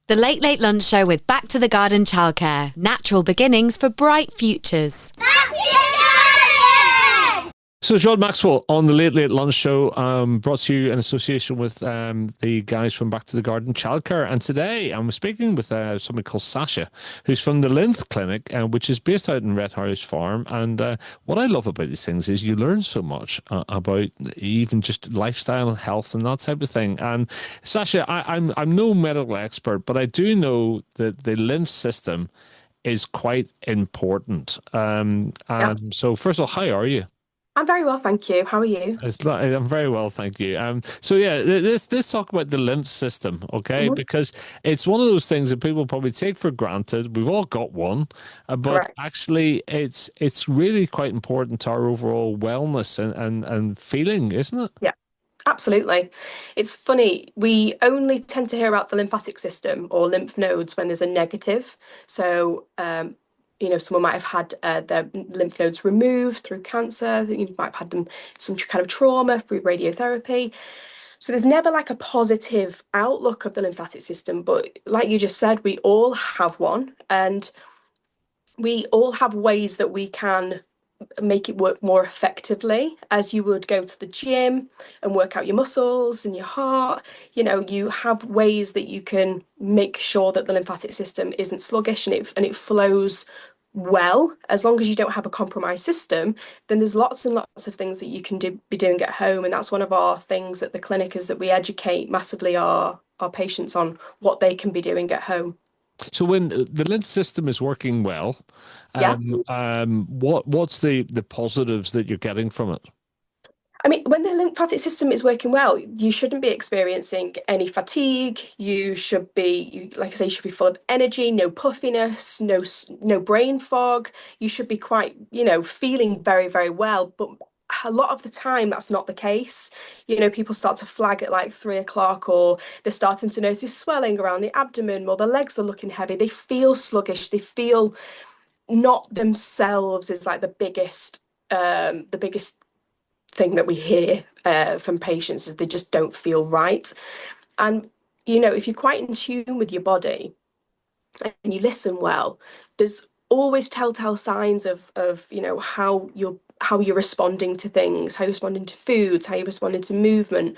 The Late Late Lunch Show with Back to the Garden Childcare. Natural beginnings for bright futures. Back to the garden! So, John Maxwell on the Late Late Lunch Show, brought to you in association with the guys from Back to the Garden Childcare. And today I'm speaking with somebody called Sasha, who's from the Lymph Clinic, which is based out in Red House Farm. And what I love about these things is you learn so much about even just lifestyle, health, and that type of thing. And Sasha, I'm no medical expert, but I do know that the lymph system is quite important. So, first of all, how are you? I'm very well, thank you. How are you? I'm very well, thank you. So yeah, let's talk about the lymph system, okay? Because it's one of those things that people probably take for granted. We've all got one, but Correct. actually, it's really quite important to our overall wellness and feeling, isn't it? Yeah, absolutely. It's funny, we only tend to hear about the lymphatic system or lymph nodes when there's a negative. So, someone might have had their lymph nodes removed through cancer. You might have had them some kind of trauma through radiotherapy. So there's never like a positive outlook of the lymphatic system. But like you just said, we all have one, and we all have ways that we can make it work more effectively, as you would go to the gym and work out your muscles and your heart. You have ways that you can make sure that the lymphatic system isn't sluggish and it flows well. As long as you don't have a compromised system, then there's lots and lots of things that you can be doing at home. And that's one of our things at the clinic, is that we educate massively our patients on what they can be doing at home. So when the lymph system is working well, Yeah. What's the positives that you're getting from it? I mean, when the lymphatic system is working well, you shouldn't be experiencing any fatigue. You should be, like I say, you should be full of energy, no puffiness, no brain fog. You should be quite, feeling very, very well. But a lot of the time, that's not the case. People start to flag at like 3 o'clock, or they're starting to notice swelling around the abdomen, or their legs are looking heavy. They feel sluggish. They feel not themselves is like the biggest thing that we hear from patients, is they just don't feel right. And if you're quite in tune with your body and you listen well, there's always telltale signs of how you're responding to things, how you're responding to foods, how you're responding to movement.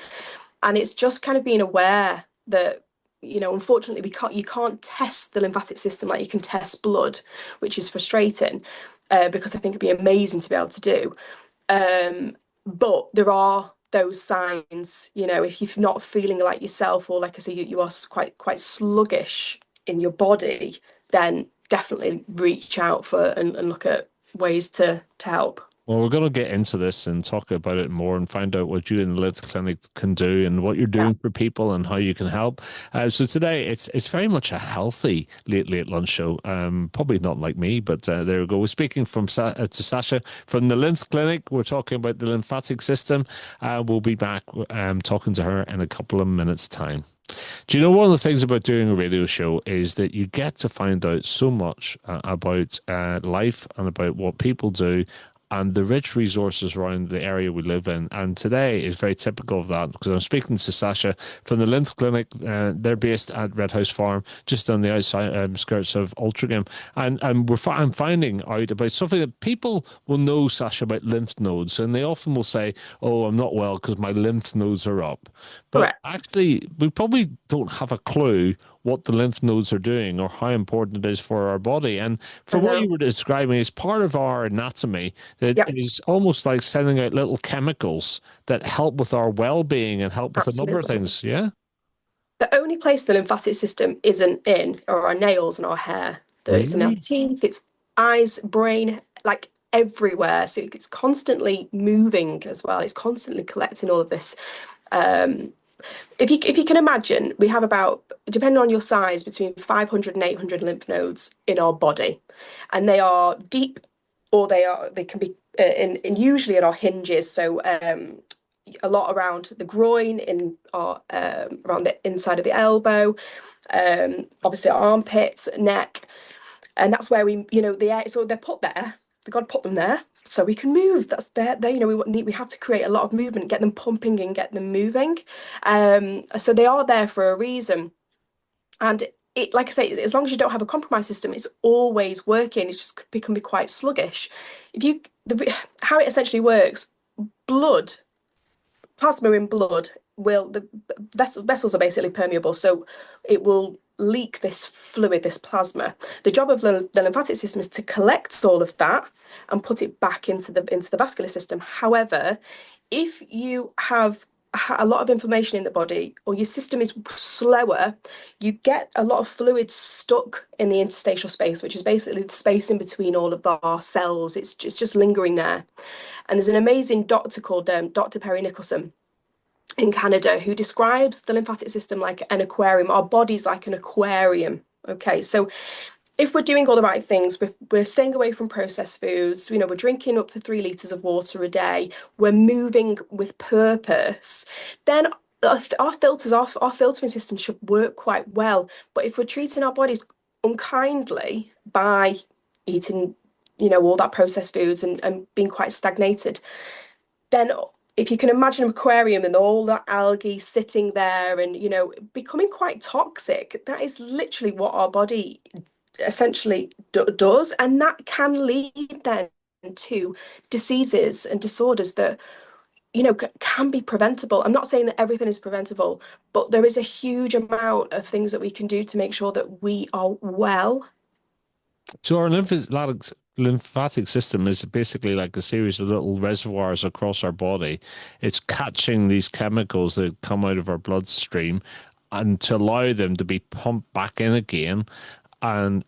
And it's just kind of being aware that unfortunately you can't test the lymphatic system like you can test blood, which is frustrating, because I think it'd be amazing to be able to do. But there are those signs, if you're not feeling like yourself, or like I say, you are quite sluggish in your body, then definitely reach out and look at ways to help. Well, we're going to get into this and talk about it more and find out what you in the Lymph Clinic can do and what you're doing for people and how you can help. So today, it's very much a healthy late lunch show. Probably not like me, but there we go. We're speaking to Sasha from the Lymph Clinic. We're talking about the lymphatic system. We'll be back talking to her in a couple of minutes' time. Do you know, one of the things about doing a radio show is that you get to find out so much about life and about what people do and the rich resources around the area we live in. And today is very typical of that, because I'm speaking to Sasha from the Lymph Clinic. They're based at Red House Farm, just on the outside skirts of Altrincham. And I'm finding out about something that people will know, Sasha, about lymph nodes. And they often will say, oh, I'm not well because my lymph nodes are up. But Correct. actually, we probably don't have a clue what the lymph nodes are doing or how important it is for our body. And from what you were describing, it's part of our anatomy that is almost like sending out little chemicals that help with our well-being and help with a number of things. Yeah. The only place the lymphatic system isn't in are our nails and our hair. It's in our teeth, it's eyes, brain, like everywhere. So it's constantly moving as well. It's constantly collecting all of this. If you can imagine, we have about, depending on your size, between 500 and 800 lymph nodes in our body, and they are deep, or they can be in usually at our hinges. So a lot around the groin, in our around the inside of the elbow, obviously our armpits, neck, and that's where so they're put there. God put them there so we can move. That's there. We have to create a lot of movement, get them pumping and get them moving. So they are there for a reason. And it, like I say, as long as you don't have a compromised system, it's always working. It's just can be quite sluggish. If you how it essentially works, blood, plasma in blood will the vessels are basically permeable, so it will leak this fluid, this plasma. The job of the lymphatic system is to collect all of that and put it back into the vascular system. However, if you have a lot of inflammation in the body or your system is slower, you get a lot of fluid stuck in the interstitial space, which is basically the space in between all of our cells. It's just lingering there. And there's an amazing doctor called Dr. Perry Nicholson in Canada who describes the lymphatic system like an aquarium. Our body's like an aquarium. Okay, so if we're doing all the right things, we're staying away from processed foods, we're drinking up to 3 litres of water a day, we're moving with purpose, then our filtering system should work quite well. But if we're treating our bodies unkindly by eating, all that processed foods and being quite stagnated, then if you can imagine an aquarium and all that algae sitting there and, becoming quite toxic, that is literally what our body essentially does. And that can lead then to diseases and disorders that, can be preventable. I'm not saying that everything is preventable, but there is a huge amount of things that we can do to make sure that we are well. So our lymphatic system is basically like a series of little reservoirs across our body. It's catching these chemicals that come out of our bloodstream and to allow them to be pumped back in again. And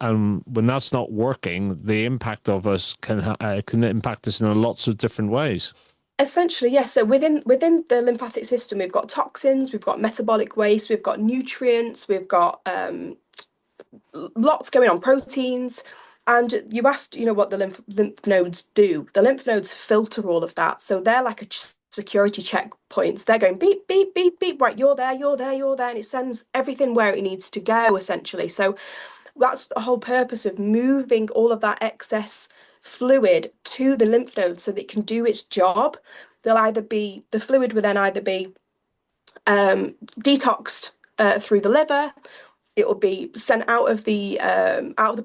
when that's not working, the impact of us can impact us in lots of different ways. Essentially, yes. So within the lymphatic system, we've got toxins, we've got metabolic waste, we've got nutrients, we've got lots going on, proteins. And you asked, what the lymph nodes do. The lymph nodes filter all of that. So they're like a security checkpoints. They're going beep, beep, beep, beep. Right, you're there, you're there, you're there. And it sends everything where it needs to go, essentially. So that's the whole purpose of moving all of that excess fluid to the lymph nodes so that it can do its job. The fluid will then either be detoxed through the liver. It will be sent out of the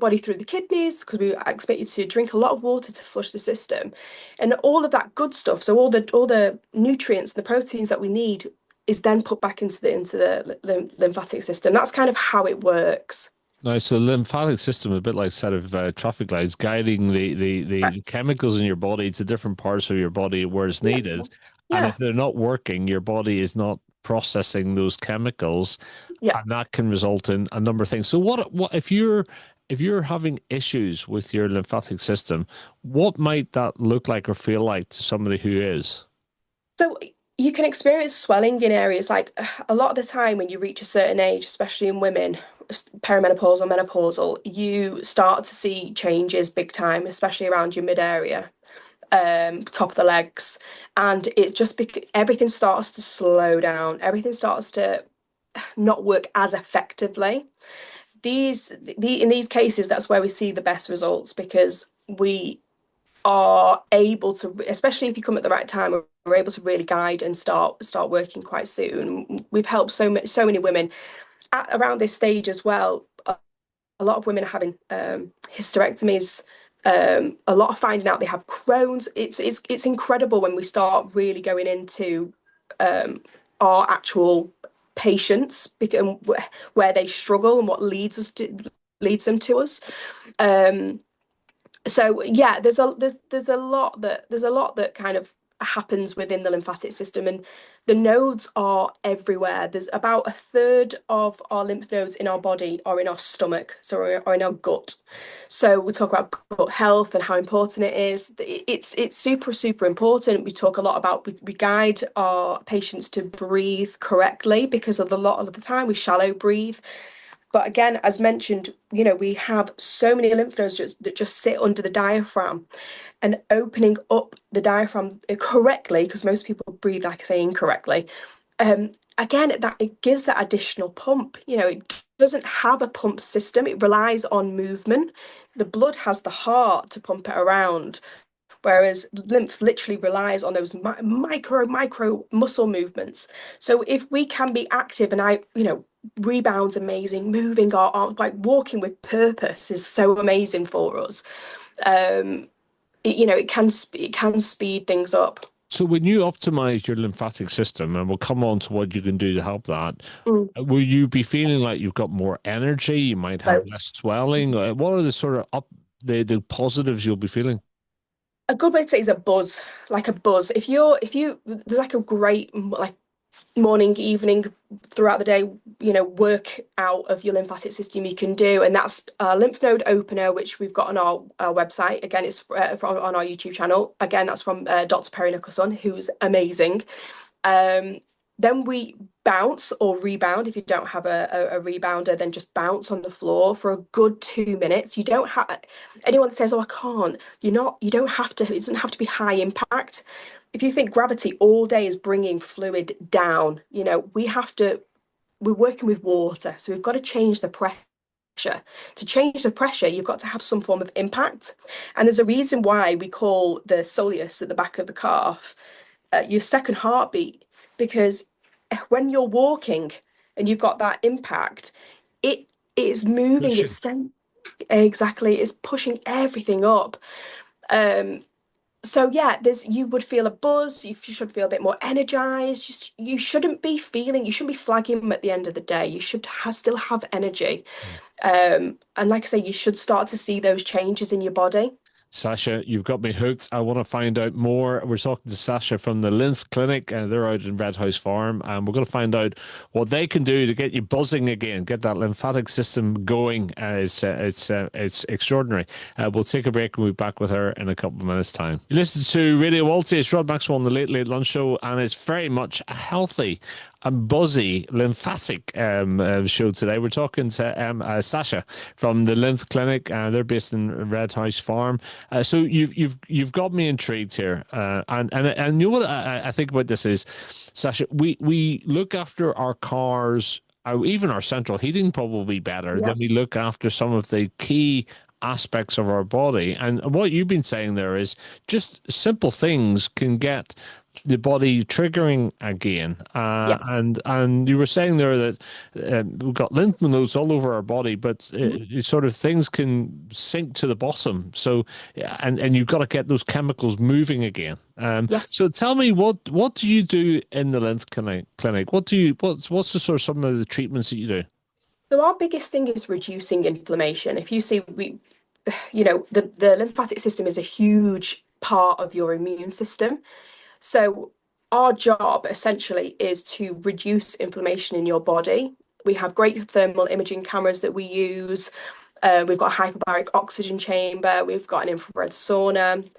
body through the kidneys, because we expect you to drink a lot of water to flush the system, and all of that good stuff. So all the nutrients and the proteins that we need is then put back into the lymphatic system. That's kind of how it works. Now, so the lymphatic system is a bit like a set of traffic lights guiding the Right. chemicals in your body to different parts of your body where it's Yeah. needed. And Yeah. if they're not working, your body is not processing those chemicals, Yeah. and that can result in a number of things. So what if you're having issues with your lymphatic system, what might that look like or feel like to somebody who is? So you can experience swelling in areas like a lot of the time when you reach a certain age, especially in women, perimenopausal, menopausal, you start to see changes big time, especially around your mid area, top of the legs, and it just everything starts to slow down. Everything starts to not work as effectively. In these cases, that's where we see the best results, because we are able to, especially if you come at the right time, we're able to really guide and start working quite soon. We've helped so many women around this stage as well. A lot of women are having hysterectomies. A lot of finding out they have Crohn's. It's incredible when we start really going into our actual patients, and where they struggle and what leads them to us. So yeah, there's a lot that kind of happens within the lymphatic system, and the nodes are everywhere. There's about a third of our lymph nodes in our body are in our stomach, so are in our gut. So we talk about gut health and how important it is. It's super important. We talk a lot about, we guide our patients to breathe correctly, because of a lot of the time we shallow breathe. But again, as mentioned, we have so many lymph nodes that just sit under the diaphragm, and opening up the diaphragm correctly, because most people breathe, like I say, incorrectly. Again, that it gives that additional pump. It doesn't have a pump system. It relies on movement. The blood has the heart to pump it around, whereas lymph literally relies on those micro muscle movements. So if we can be active, and rebounds amazing, moving our arms, like walking with purpose is so amazing for us. It can speed things up. So when you optimize your lymphatic system, and we'll come on to what you can do to help that, Mm, will you be feeling like you've got more energy? You might have loads. less swelling. What are the sort of the positives you'll be feeling? A good way to say is a buzz, like a buzz. If you there's like a great like morning, evening, throughout the day, work out of your lymphatic system you can do, and that's a lymph node opener, which we've got on our website. Again, it's on our YouTube channel. Again, that's from Dr. Perry Nicholson, who's amazing. Um, then we bounce or rebound. If you don't have a rebounder, then just bounce on the floor for a good 2 minutes. You don't have anyone that says, "Oh, I can't." You don't have to. It doesn't have to be high impact. If you think gravity all day is bringing fluid down, we're working with water, so we've got to change the pressure. To change the pressure, you've got to have some form of impact. And there's a reason why we call the soleus at the back of the calf your second heartbeat, because when you're walking and you've got that impact, it is moving, Pushing. exactly, it's pushing everything up. Um, so yeah, you would feel a buzz, you should feel a bit more energized. You shouldn't be flagging at the end of the day. You should still have energy. And like I say, you should start to see those changes in your body. Sasha, you've got me hooked. I want to find out more. We're talking to Sasha from the Lymph Clinic, and they're out in Red House Farm, and we're going to find out what they can do to get you buzzing again, get that lymphatic system going. It's extraordinary. We'll take a break and we'll be back with her in a couple of minutes' time. You listen to Radio Walty. It's Rod Maxwell on the Late Late Lunch Show, and it's very much a healthy and buzzy lymphatic show today. We're talking to Sasha from the Lymph Clinic. They're based in Red House Farm. So you've got me intrigued here, and you know what I think about this is, Sasha, we look after our cars, even our central heating, probably better Yeah. than we look after some of the key aspects of our body. And what you've been saying there is just simple things can get the body triggering again. Yes. And you were saying there that we've got lymph nodes all over our body, but it sort of things can sink to the bottom. So, and you've got to get those chemicals moving again. So Yes. tell me, what do you do in the Lymph Clinic? What's the sort of some of the treatments that you do? So our biggest thing is reducing inflammation. If you see, the lymphatic system is a huge part of your immune system. So our job essentially is to reduce inflammation in your body. We have great thermal imaging cameras that we use. We've got a hyperbaric oxygen chamber. We've got an infrared sauna.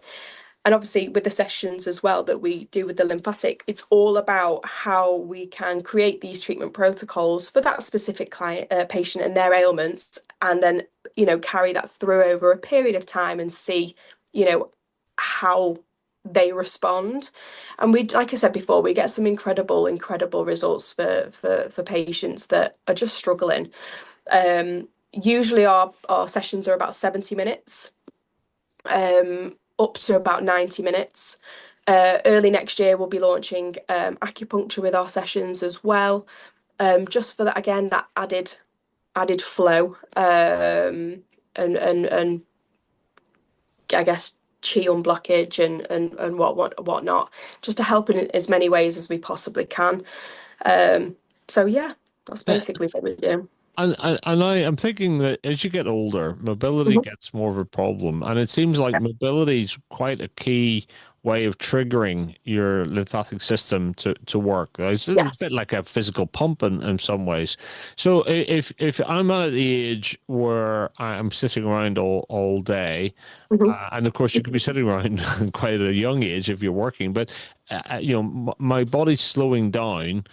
And obviously, with the sessions as well that we do with the lymphatic, it's all about how we can create these treatment protocols for that specific client, patient, and their ailments, and then carry that through over a period of time and see, how they respond. And we, like I said before, we get some incredible results for patients that are just struggling. Usually, our sessions are about 70 minutes. Up to about 90 minutes. Early next year, we'll be launching acupuncture with our sessions as well, just for that, again, that added flow, and I guess chi unblockage and whatnot, just to help in as many ways as we possibly can. So yeah, that's basically what we do. And I am thinking that as you get older, mobility Mhm. gets more of a problem. And it seems like mobility is quite a key way of triggering your lymphatic system to work. It's a bit Yes. like a physical pump in some ways. So if I'm at the age where I'm sitting around all day, Mhm. and of course you could be sitting around quite at a young age if you're working, but my body's slowing down,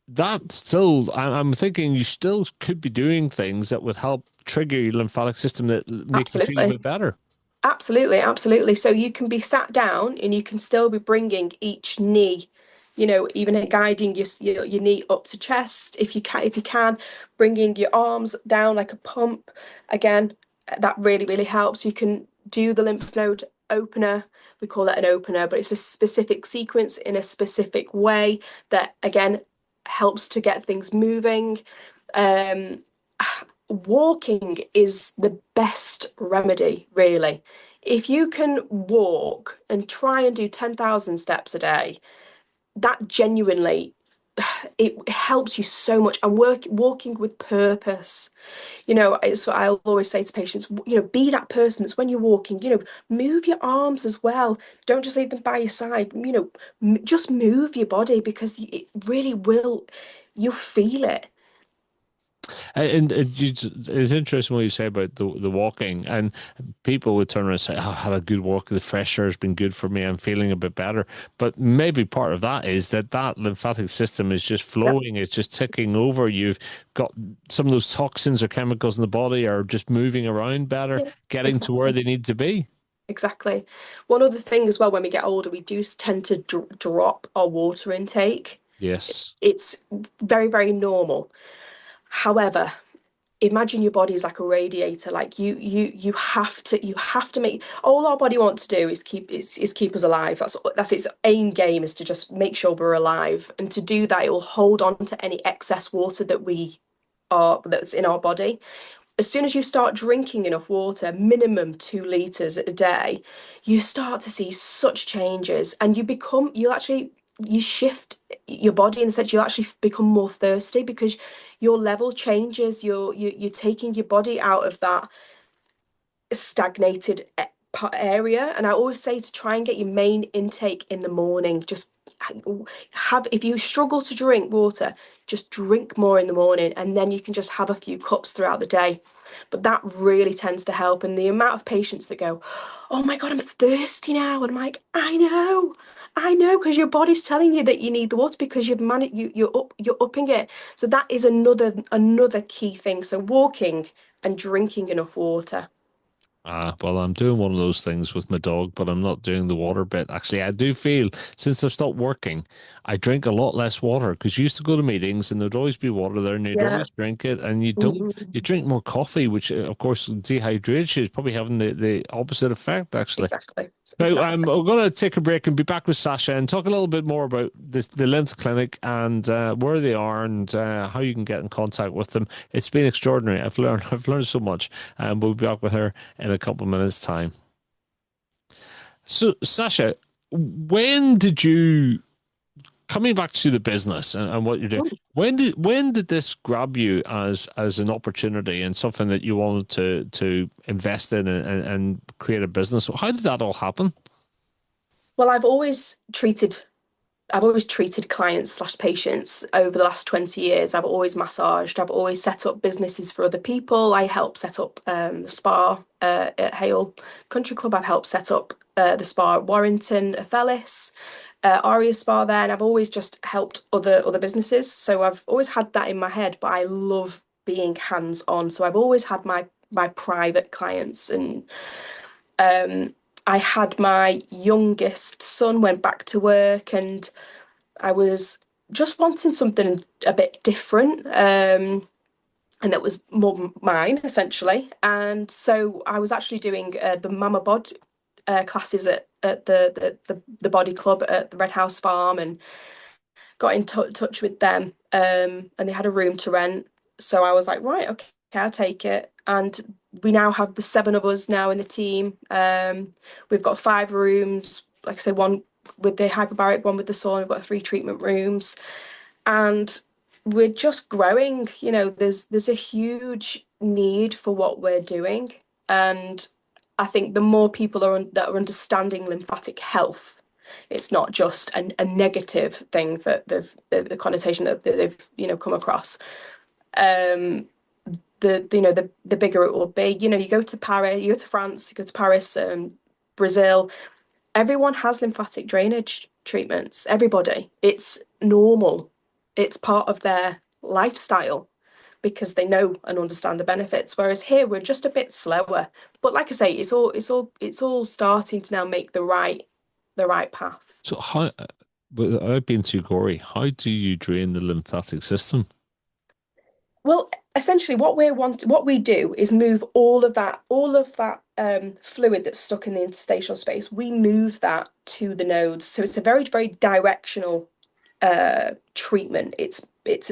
that still, I'm thinking you still could be doing things that would help trigger your lymphatic system that make you feel a Absolutely. bit better. Absolutely. So you can be sat down and you can still be bringing each knee, even guiding your knee up to chest if you can, bringing your arms down like a pump. Again, that really helps. You can do the lymph node opener. We call it an opener, but it's a specific sequence in a specific way that, again, helps to get things moving. Um, Walking is the best remedy, really. If you can walk and try and do 10,000 steps a day, that genuinely it helps you so much. And walking with purpose, it's what I'll always say to patients, be that person that's when you're walking, move your arms as well. Don't just leave them by your side, just move your body because it really will, you'll feel it. It's interesting what you say about the walking, and people would turn around and say, "Oh, I had a good walk. The fresh air has been good for me. I'm feeling a bit better." But maybe part of that is that lymphatic system is just Yep. flowing. It's just ticking over. You've got some of those toxins or chemicals in the body are just moving around better, Yeah, getting to where exactly. they need to be. Exactly. One other thing as well, when we get older, we do tend to drop our water intake. Yes. It's very, very normal. However, imagine your body is like a radiator. Like you have to make all our body wants to do is keep us alive. That's its aim game, is to just make sure we're alive. And to do that, it will hold on to any excess water that's in our body. As soon as you start drinking enough water, minimum 2 liters a day, you start to see such changes, and you shift your body in the sense you'll actually become more thirsty because your level changes. You're taking your body out of that stagnated area. And I always say to try and get your main intake in the morning. Just if you struggle to drink water, just drink more in the morning, and then you can just have a few cups throughout the day. But that really tends to help. And the amount of patients that go, "Oh my God, I'm thirsty now," and I'm like, I know, because your body's telling you that you need the water because you're upping it. So that is another key thing. So walking and drinking enough water. Well, I'm doing one of those things with my dog, but I'm not doing the water bit. Actually, I do feel since I've stopped working, I drink a lot less water because you used to go to meetings and there'd always be water there and you'd Yeah. always drink it. And you Mhm. drink more coffee, which of course dehydrates you. Is probably having the opposite effect, actually. Exactly. Now, Exactly. we're going to take a break and be back with Sasha and talk a little bit more about the Lymph Clinic and where they are and how you can get in contact with them. It's been extraordinary. I've learned so much, and we'll be back with her in a couple of minutes' time. So, Sasha, when did you coming back to the business and what you're doing? When did this grab you as an opportunity and something that you wanted to invest in and create a business? How did that all happen? Well, I've always treated clients slash patients over the last 20 years. I've always massaged. I've always set up businesses for other people. I helped set up the spa at Hale Country Club. I've helped set up the spa at Warrington, Athellis, Aria Spa there, and I've always just helped other businesses. So I've always had that in my head, but I love being hands-on. So I've always had my private clients, and um, I had my youngest son went back to work, and I was just wanting something a bit different, and that was more mine essentially. And so I was actually doing the Mama Bod classes at the Body Club at the Red House Farm, and got in touch with them, and they had a room to rent. So I was like, right, okay, I'll take it. And we now have the 7 of us now in the team. We've got 5 rooms, like I say, one with the hyperbaric, one with the sauna. We've got 3 treatment rooms, and we're just growing. There's a huge need for what we're doing, and I think the more people that are understanding lymphatic health, it's not just a negative thing that the connotation that they've come across. Um, the bigger it will be. You go to Paris, you go to France, you go to Paris, Brazil. Everyone has lymphatic drainage treatments. Everybody. It's normal. It's part of their lifestyle because they know and understand the benefits. Whereas here we're just a bit slower. But like I say, it's all starting to now make the right path. So how, without being too gory, how do you drain the lymphatic system? Well, essentially, what we do is move all of that fluid that's stuck in the interstitial space. We move that to the nodes, so it's a very, very directional treatment. It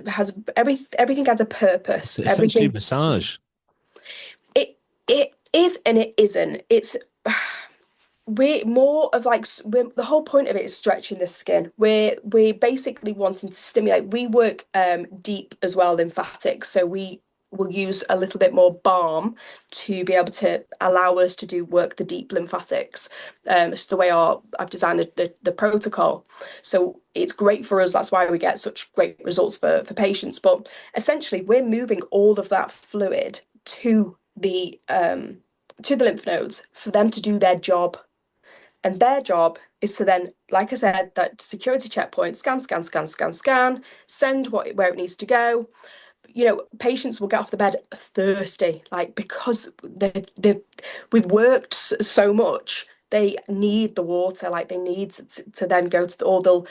has everything has a It's purpose. essentially Everything massage. it is and it isn't. It's we're more of like the whole point of it is stretching the skin. We're basically wanting to stimulate. We work deep as well, lymphatics, so we will use a little bit more balm to be able to allow us to do work the deep lymphatics. It's the way I've designed the protocol. So it's great for us. That's why we get such great results for patients. But essentially, we're moving all of that fluid to the lymph nodes for them to do their job. And their job is to then, like I said, that security checkpoint, scan, send where it needs to go. Patients will get off the bed thirsty, like because we've worked so much, they need the water, like they need to then go to or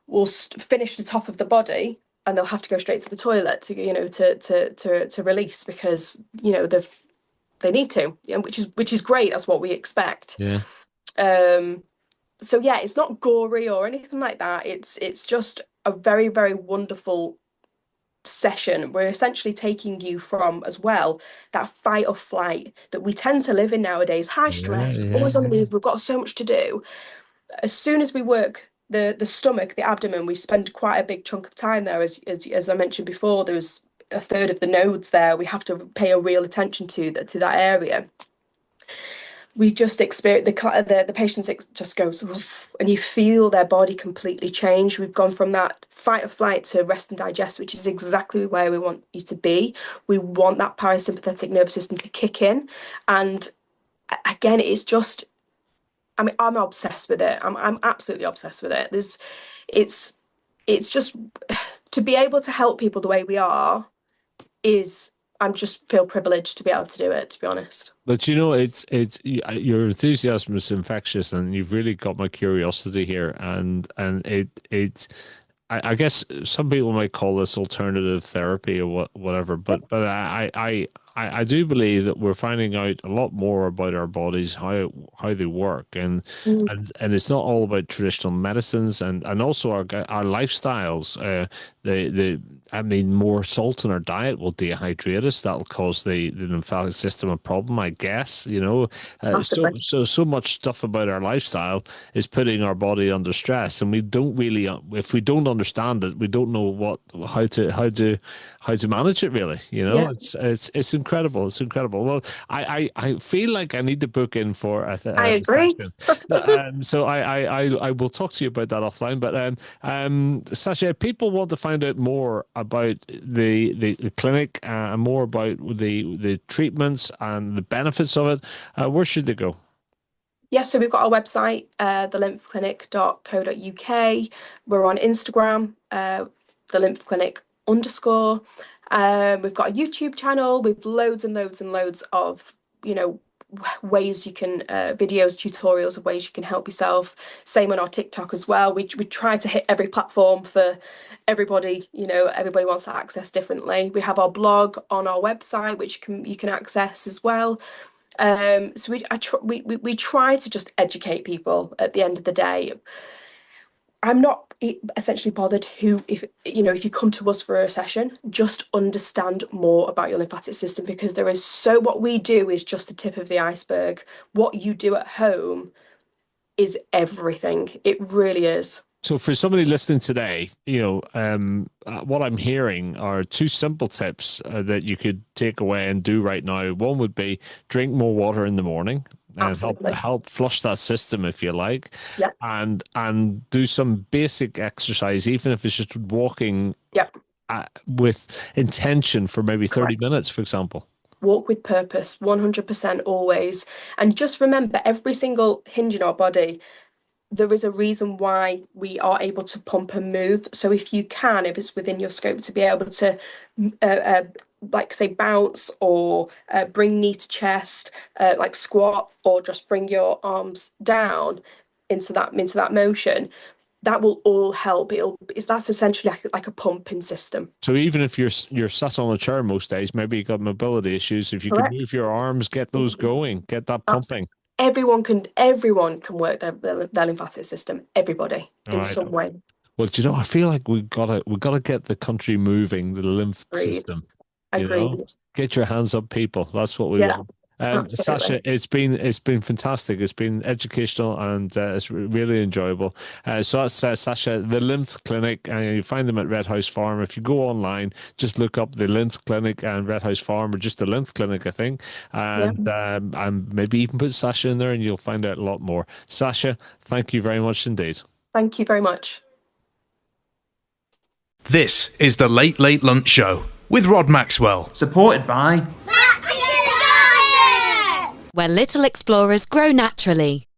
will finish the top of the body and they'll have to go straight to the toilet to release because they need to, which is great. That's what we expect. Yeah. Um, so yeah, it's not gory or anything like that. It's just a very, very wonderful session. We're essentially taking you from as well that fight or flight that we tend to live in nowadays. High Yeah, stress, yeah, always on the yeah. move. We've got so much to do. As soon as we work the stomach, the abdomen, we spend quite a big chunk of time there. As I mentioned before, there's a third of the nodes there. We have to pay a real attention to that area. We just experience the patients just goes oof, and you feel their body completely change. We've gone from that fight or flight to rest and digest, which is exactly where we want you to be. We want that parasympathetic nervous system to kick in, and again, it's just. I mean, I'm obsessed with it. I'm absolutely obsessed with it. It's it's just to be able to help people the way we are is. I'm just feel privileged to be able to do it. To be honest. But your enthusiasm is infectious, and you've really got my curiosity here. And I guess some people might call this alternative therapy or whatever. But I do believe that we're finding out a lot more about our bodies, how they work, Mm. and it's not all about traditional medicines, and also our lifestyles. The I mean, more salt in our diet will dehydrate us. That'll cause the lymphatic system a problem, I guess. Massively. So much stuff about our lifestyle is putting our body under stress, and we don't really, if we don't understand it, we don't know how to manage it. Really, Yeah, it's incredible. It's incredible. Well, I feel like I need to book in for I a agree. session. So I will talk to you about that offline. But Sasha, if people want to find out more about the clinic and more about the treatments and the benefits of it, where should they go? Yeah, so we've got our website, thelymphclinic.co.uk. We're on Instagram, the Lymph Clinic _. We've got a YouTube channel with loads and loads and loads of, ways you can, videos, tutorials of ways you can help yourself. Same on our TikTok as well. We try to hit every platform for everybody. Everybody wants to access differently. We have our blog on our website, which you can access as well. So we try to just educate people at the end of the day. I'm not essentially bothered if you come to us for a session, just understand more about your lymphatic system because what we do is just the tip of the iceberg. What you do at home is everything. It really is. So for somebody listening today, what I'm hearing are two simple tips that you could take away and do right now. One would be drink more water in the morning and Absolutely. help flush that system if you like, Yeah. and do some basic exercise, even if it's just walking Yeah. with intention for maybe 30 Correct. minutes, for example. Walk with purpose, 100% always. And just remember every single hinge in our body there is a reason why we are able to pump and move. So if it's within your scope to be able to, uh, uh, like say, bounce or bring knee to chest, like squat, or just bring your arms down into that motion, that will all help. That's essentially like a pumping system. So even if you're sat on a chair most days, maybe you got mobility issues. If you could move your arms, get those going, get that pumping. Everyone can work their lymphatic system. Everybody in some way. Well, do you know, I feel like we gotta get the country moving, the lymph system. Agreed. Get your hands up, people. That's what we want. Absolutely. Sasha, it's been fantastic. It's been educational and it's really enjoyable. So that's Sasha, the Lymph Clinic, and you find them at Red House Farm. If you go online, just look up the Lymph Clinic and Red House Farm, or just the Lymph Clinic, I think, and maybe even put Sasha in there, and you'll find out a lot more. Sasha, thank you very much indeed. Thank you very much. This is the Late Late Lunch Show with Rod Maxwell, supported by Back to the garden! Where little explorers grow naturally.